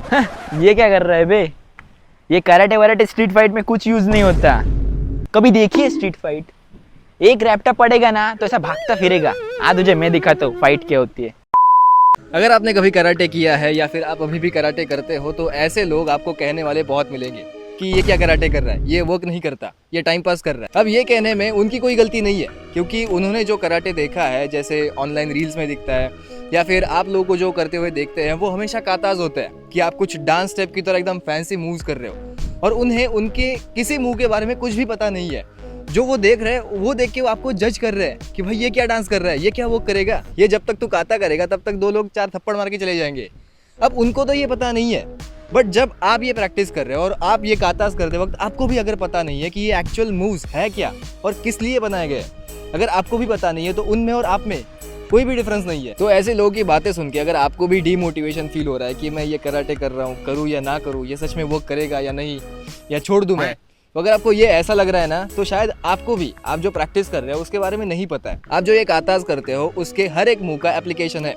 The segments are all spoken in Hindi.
ये क्या कर रहा है बे? ये कराटे वराटे स्ट्रीट फाइट में कुछ यूज नहीं होता। कभी देखिए स्ट्रीट फाइट? एक रैप्टा पड़ेगा ना तो ऐसा भागता फिरेगा। आ तुझे मैं दिखाता हूँ फाइट क्या होती है। अगर आपने कभी कराटे किया है या फिर आप अभी भी कराटे करते हो तो ऐसे लोग आपको कहने वाले बहुत मिलेंगे कि ये क्या कराटे कर रहा है, ये वर्क नहीं करता, ये टाइम पास कर रहा है। अब ये कहने में उनकी कोई गलती नहीं है, क्योंकि उन्होंने जो कराटे देखा है, जैसे ऑनलाइन रील्स में दिखता है या फिर आप लोगों को जो करते हुए देखते हैं, वो हमेशा काताज होता है कि आप कुछ डांस स्टेप की तरह एकदम फैंसी मूव्स कर रहे हो और उन्हें उनके किसी मूव के बारे में कुछ भी पता नहीं है। जो वो देख रहे हैं वो देख के वो आपको जज कर रहे हैं कि भाई ये क्या डांस कर रहा है, ये क्या वो करेगा, ये जब तक तू काता करेगा तब तक दो लोग चार थप्पड़ मार के चले जाएंगे। अब उनको तो ये पता नहीं है, बट जब आप ये प्रैक्टिस कर रहे हो और आप ये कातास करते वक्त आपको भी अगर पता नहीं है कि ये एक्चुअल मूव्स है क्या और किस लिए बनाए गए, अगर आपको भी पता नहीं है तो उनमें और आप में कोई भी डिफरेंस नहीं है। तो ऐसे लोगों की बातें सुन के अगर आपको भी डीमोटिवेशन फील हो रहा है कि मैं ये कराटे कर रहा हूँ, करूँ या ना करूँ, ये सच में वर्क करेगा या नहीं, या छोड़ दूँ मैं, तो अगर आपको ये ऐसा लग रहा है ना, तो शायद आपको भी आप जो प्रैक्टिस कर रहे हो उसके बारे में नहीं पता है। आप जो ये काताज करते हो उसके हर एक मूव का एप्लीकेशन है।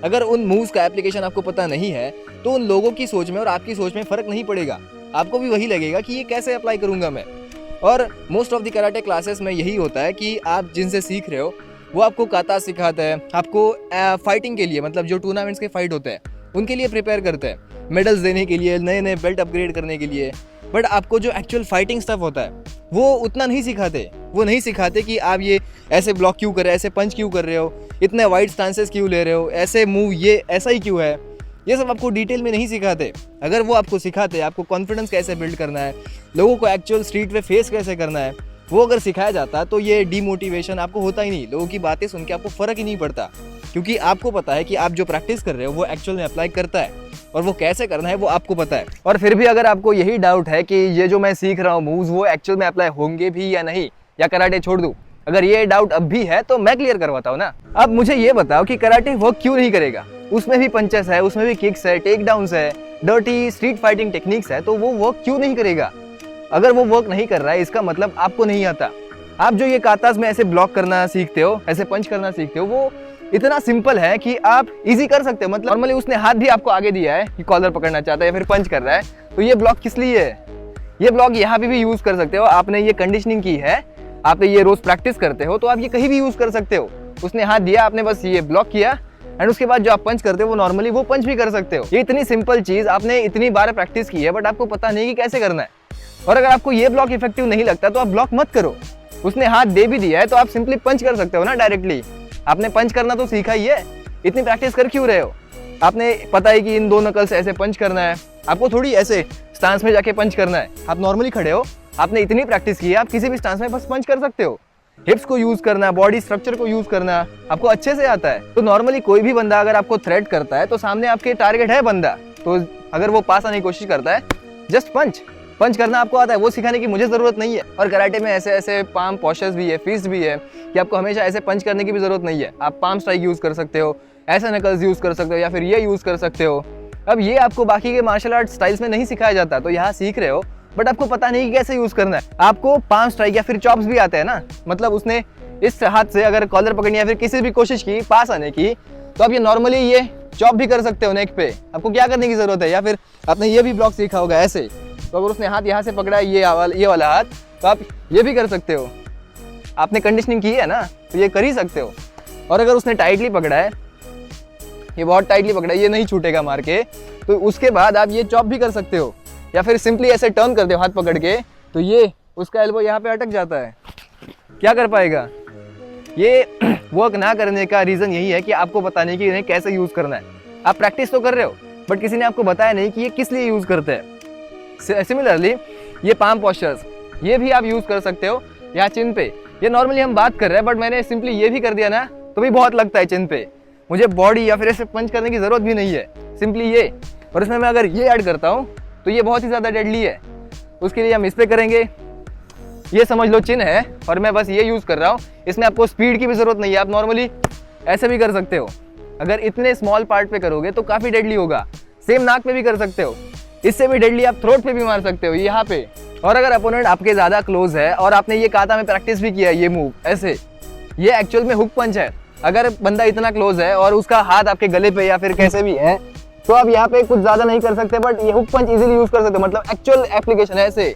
अगर उन मूव्स का एप्लीकेशन आपको पता नहीं है तो उन लोगों की सोच में और आपकी सोच में फर्क नहीं पड़ेगा। आपको भी वही लगेगा कि ये कैसे अप्लाई करूंगा मैं। और most of the karate classes में यही होता है कि आप जिनसे सीख रहे हो वो आपको काता सिखाता है, आपको फाइटिंग के लिए, मतलब जो टूर्नामेंट्स के फाइट होते हैं उनके लिए प्रिपेयर करते हैं, मेडल्स देने के लिए, नए नए बेल्ट अपग्रेड करने के लिए। बट आपको जो एक्चुअल फाइटिंग स्टफ होता है वो उतना नहीं सिखाते। वो नहीं सिखाते कि आप ये ऐसे ब्लॉक क्यों कर रहे हो, ऐसे पंच क्यों कर रहे हो, इतने वाइड स्टांसेस क्यों ले रहे हो, ऐसे मूव ये ऐसा ही क्यों है, ये सब आपको डिटेल में नहीं सिखाते। अगर वो आपको सिखाते आपको कॉन्फिडेंस कैसे बिल्ड करना है, लोगों को एक्चुअल स्ट्रीट पे फेस कैसे करना है, वो अगर सिखाया जाता तो ये डीमोटिवेशन आपको होता ही नहीं। लोगों की बातें सुन के आपको फ़र्क ही नहीं पड़ता, क्योंकि आपको पता है कि आप जो प्रैक्टिस कर रहे हो वो एक्चुअल में अप्लाई करता है और वो कैसे करना है वो आपको पता है। और फिर भी अगर आपको यही डाउट है कि ये जो मैं सीख रहा हूँ मूव्स वो एक्चुअल में अप्लाई होंगे भी या नहीं, या कराटे छोड़ दूँ, अगर ये डाउट अब भी है तो मैं क्लियर करवाता हूँ ना। अब मुझे ये बताओ कि कराटे वर्क क्यों नहीं करेगा? उसमें भी पंचेस है, उसमें भी किक्स है, टेक डाउन्स है, डर्टी स्ट्रीट फाइटिंग टेक्निक्स है, तो वो वर्क क्यों नहीं करेगा? अगर वो वर्क नहीं कर रहा है इसका मतलब आपको नहीं आता। आप जो ये कातास में ऐसे ब्लॉक करना सीखते हो, ऐसे पंच करना सीखते हो, वो इतना सिंपल है कि आप इजी कर सकते हो। मतलब नॉर्मली उसने हाथ भी आपको आगे दिया है कि कॉलर पकड़ना चाहता है या फिर पंच कर रहा है, तो ये ब्लॉक किस लिए है? ये ब्लॉक यहाँ पे भी यूज कर सकते हो। आपने ये कंडीशनिंग की है, आप ये रोज प्रैक्टिस करते हो, तो आप ये कहीं भी यूज कर सकते हो। उसने हाथ दिया, आपने बस ये ब्लॉक किया एंड उसके बाद जो आप पंच करते हो वो नॉर्मली वो पंच भी कर सकते हो। ये इतनी सिंपल चीज आपने इतनी बार प्रैक्टिस की है, बट आपको पता नहीं कि कैसे करना है। और अगर आपको ये ब्लॉक इफेक्टिव नहीं लगता तो आप ब्लॉक मत करो। उसने हाथ दे भी दिया है तो आप सिंपली पंच कर सकते हो ना डायरेक्टली। आपने पंच करना तो सीखा ही है, इतनी प्रैक्टिस कर क्यों रहे हो? आपने पता है कि इन दो नकल से ऐसे पंच करना है, आपको थोड़ी ऐसे स्टांस में जाके पंच करना है। आप नॉर्मली खड़े हो, आपने इतनी प्रैक्टिस की है, आप किसी भी स्टांस में बस पंच कर सकते हो। हिप्स को यूज करना, बॉडी स्ट्रक्चर को यूज करना आपको अच्छे से आता है। तो नॉर्मली कोई भी बंदा अगर आपको थ्रेट करता है तो सामने आपके टारगेट है बंदा, तो अगर वो पास आने की कोशिश करता है, जस्ट पंच करना आपको आता है, वो सिखाने की मुझे जरूरत नहीं है। और कराटे में ऐसे ऐसे पाम पोस्चर्स भी है, फिस्ट भी है कि आपको हमेशा ऐसे पंच करने की भी जरूरत नहीं है। आप पाम स्ट्राइक यूज कर सकते हो, ऐसे नकल्स यूज कर सकते हो, या फिर ये यूज कर सकते हो। अब ये आपको बाकी के मार्शल आर्ट स्टाइल्स में नहीं सिखाया जाता, तो यहाँ सीख रहे हो बट आपको पता नहीं कि कैसे यूज करना है। आपको पाम स्ट्राइक या फिर चॉप्स भी आते हैं ना, मतलब उसने इस हाथ से अगर कॉलर पकड़नी या फिर किसी भी कोशिश की पास आने की, तो आप ये नॉर्मली ये चॉप भी कर सकते हो नेक पे। आपको क्या करने की जरूरत है? या फिर आपने ये भी ब्लॉक सीखा होगा ऐसे, तो अगर उसने हाथ यहाँ से पकड़ा है ये वाला हाथ, तो आप ये भी कर सकते हो। आपने कंडीशनिंग की है ना, तो ये कर ही सकते हो। और अगर उसने टाइटली पकड़ा है, ये बहुत टाइटली पकड़ा है, ये नहीं छूटेगा मार के, तो उसके बाद आप ये चॉप भी कर सकते हो। या फिर सिंपली ऐसे टर्न कर दो हाथ पकड़ के, तो ये उसका एल्बो यहाँ पे अटक जाता है, क्या कर पाएगा? ये वर्क ना करने का रीज़न यही है कि आपको पता नहीं कि इन्हें कैसे यूज़ करना है। आप प्रैक्टिस तो कर रहे हो, बट किसी ने आपको बताया नहीं कि ये किस लिए यूज़ करते हैं। सिमिलरली ये पाम पोस्चर्स, ये भी आप यूज़ कर सकते हो या चिन पे। ये नॉर्मली हम बात कर रहे हैं, बट मैंने सिंपली ये भी कर दिया ना, तो भी बहुत लगता है चिन पे। मुझे बॉडी या फिर ऐसे पंच करने की ज़रूरत भी नहीं है, सिंपली ये। और इसमें मैं अगर ये ऐड करता हूँ तो ये बहुत ही ज़्यादा डेडली है। उसके लिए हम इस पे करेंगे, ये समझ लो चिन है और मैं बस ये यूज़ कर रहा हूँ। इसमें आपको स्पीड की भी ज़रूरत नहीं है, आप नॉर्मली ऐसे भी कर सकते हो। अगर इतने स्मॉल पार्ट पे करोगे तो काफ़ी डेडली होगा। सेम नाक पे भी कर सकते हो, इससे भी डेडली आप थ्रोट पे भी मार सकते हो, यहाँ पे। और अगर अपोनेंट आपके ज़्यादा क्लोज है और आपने ये काता में प्रैक्टिस भी किया है ये मूव ऐसे, ये एक्चुअल में हुक पंच है। अगर बंदा इतना क्लोज है और उसका हाथ आपके गले पे या फिर कैसे भी है, तो आप यहाँ पे कुछ ज़्यादा नहीं कर सकते, बट ये हुक पंच इजीली यूज़ कर सकते हो। मतलब एक्चुअल एप्लीकेशन है ऐसे,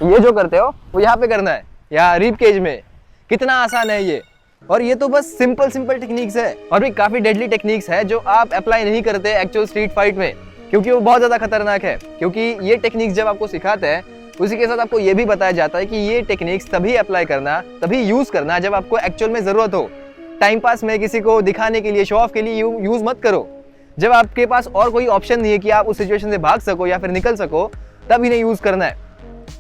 ये जो करते हो वो यहाँ पे करना है, यहाँ रिब केज में। कितना आसान है ये। और ये तो बस सिंपल टेक्निक्स है, और भी काफ़ी डेडली टेक्निक्स है जो आप अप्लाई नहीं करते एक्चुअल स्ट्रीट फाइट में, क्योंकि वो बहुत ज़्यादा खतरनाक है। क्योंकि ये टेक्निक्स जब आपको सिखाते हैं, उसी के साथ आपको ये भी बताया जाता है कि ये टेक्निक्स तभी अप्लाई करना, तभी यूज़ करना जब आपको एक्चुअल में ज़रूरत हो। टाइम पास में किसी को दिखाने के लिए, शो ऑफ के लिए यूज़ मत करो। जब आपके पास और कोई ऑप्शन नहीं है कि आप उस सिचुएशन से भाग सको या फिर निकल सको, तब इन्हें यूज़ करना है।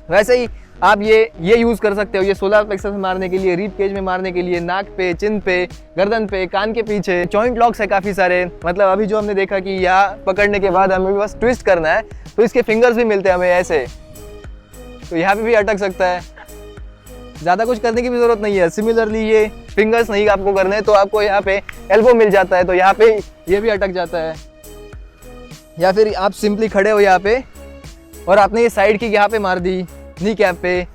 वैसे ही आप ये यूज़ कर सकते हो, ये सोलर प्लेक्सस में मारने के लिए, रिब केज में मारने के लिए, नाक पे, चिन पे, गर्दन पे, कान के पीछे। जॉइंट लॉक्स है काफ़ी सारे। मतलब अभी जो हमने देखा कि यहाँ पकड़ने के बाद हमें बस ट्विस्ट करना है, तो इसके फिंगर्स भी मिलते हैं हमें ऐसे, तो यहाँ पे भी अटक सकता है। ज़्यादा कुछ करने की भी ज़रूरत नहीं है। सिमिलरली ये फिंगर्स नहीं आपको करने, तो आपको यहाँ पे एल्बो मिल जाता है, तो यहाँ पे ये भी अटक जाता है। या फिर आप सिंपली खड़े हो यहाँ पे और आपने ये साइड की यहाँ पे मार दी, नी कैप पे,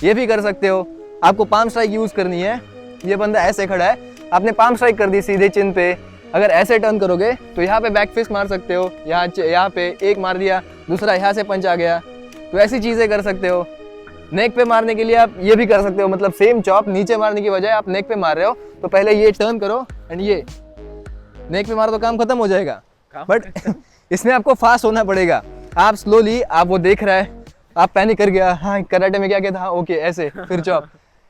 ये भी कर सकते हो। आपको पाम स्ट्राइक यूज़ करनी है। ये बंदा ऐसे खड़ा है, आपने पाम स्ट्राइक कर दी सीधे चिन पे। अगर ऐसे टर्न करोगे तो यहाँ पे बैक फिस्ट मार सकते हो। यहाँ पे एक मार दिया, दूसरा यहाँ से पंच आ गया, तो ऐसी चीज़ें कर सकते हो। नेक पे मारने के लिए आप ये भी कर सकते हो। मतलब सेम चॉप नीचे मारने की बजाय आप नेक पे मार रहे हो, तो पहले ये टर्न करो एंड ये नेक पे मारो, तो काम खत्म हो जाएगा। बट इसमें आपको फास्ट होना पड़ेगा। आप स्लोली, आप वो देख रहा है, आप पैनिक कर गया, हाँ कराटे में क्या कहता, हाँ ओके ऐसे, फिर चॉप,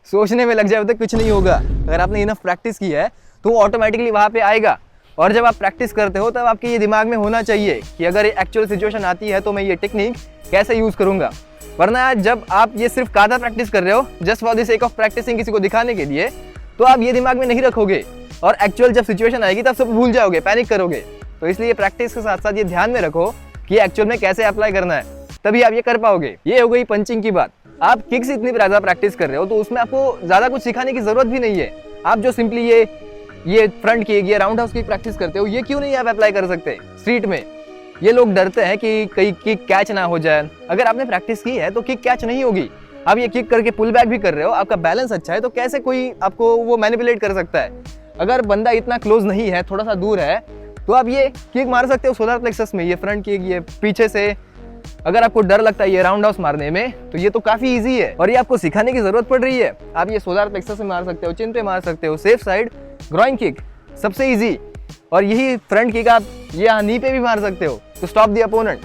सोचने में लग जाए तो कुछ नहीं होगा। अगर आपने इनफ प्रैक्टिस की है तो वो ऑटोमेटिकली वहाँ पे आएगा। और जब आप प्रैक्टिस करते हो तब आपके ये दिमाग में होना चाहिए कि अगर एक्चुअल सिचुएशन आती है तो मैं ये टेक्निक कैसे यूज़ करूँगा। वरना जब आप ये सिर्फ कादा प्रैक्टिस कर रहे हो just for the sake of practicing, किसी को दिखाने के लिए, तो आप ये दिमाग में नहीं रखोगे और एक्चुअल जब सिचुएशन आएगी तब सब भूल जाओगे, पैनिक करोगे। तो इसलिए प्रैक्टिस के साथ साथ ये ध्यान में रखो कि एक्चुअल में कैसे अप्लाई करना है, तभी आप ये कर पाओगे। ये हो गई पंचिंग की बात। आप किक्स इतनी ज़्यादा प्रैक्टिस कर रहे हो तो उसमें आपको ज़्यादा कुछ सिखाने की ज़रूरत भी नहीं है। आप जो सिंपली ये फ्रंट किक, ये राउंड हाउस किक प्रैक्टिस करते हो, ये क्यों नहीं आप अप्लाई कर सकते स्ट्रीट में? ये लोग डरते हैं कि कहीं किक कैच ना हो जाए। अगर आपने प्रैक्टिस की है तो किक कैच नहीं होगी। आप ये किक करके पुल बैक भी कर रहे हो, आपका बैलेंस अच्छा है, तो कैसे कोई आपको वो मैनिपुलेट कर सकता है? अगर बंदा इतना क्लोज नहीं है, थोड़ा सा दूर है, तो आप ये किक मार सकते हो सोलर प्लेक्सस में, ये फ्रंट किक, ये पीछे से। अगर आपको डर लगता है ये राउंड हाउस मारने में, तो ये तो काफी इजी है और ये आपको सिखाने की जरूरत पड़ रही है। आप ये सोलर प्लेक्सस में मार सकते हो, चिन पे मार सकते हो, सेफ साइड ग्रोइन किक सबसे इजी। और यही फ्रंट किक आप ये नी पे भी मार सकते हो टू स्टॉप द अपोनेंट।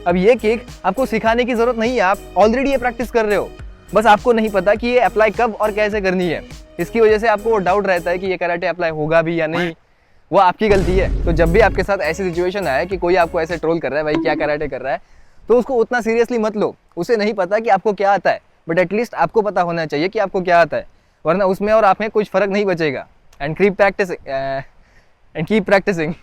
अब ये किक आपको सिखाने की जरूरत नहीं है, आप ऑलरेडी ये प्रैक्टिस कर रहे हो, बस आपको नहीं पता कि ये अप्लाई कब और कैसे करनी है। इसकी वजह से आपको डाउट रहता है कि ये कराटे अप्लाई होगा भी या नहीं, वो आपकी गलती है। तो जब भी आपके साथ ऐसी सिचुएशन आए कि कोई आपको ऐसे ट्रोल कर रहा है, भाई क्या कराटे कर रहा है, तो उसको उतना सीरियसली मत लो। उसे नहीं पता कि आपको क्या आता है, बट एटलीस्ट आपको पता होना चाहिए कि आपको क्या आता है, वरना उसमें और आप में कुछ फर्क नहीं बचेगा। And keep practising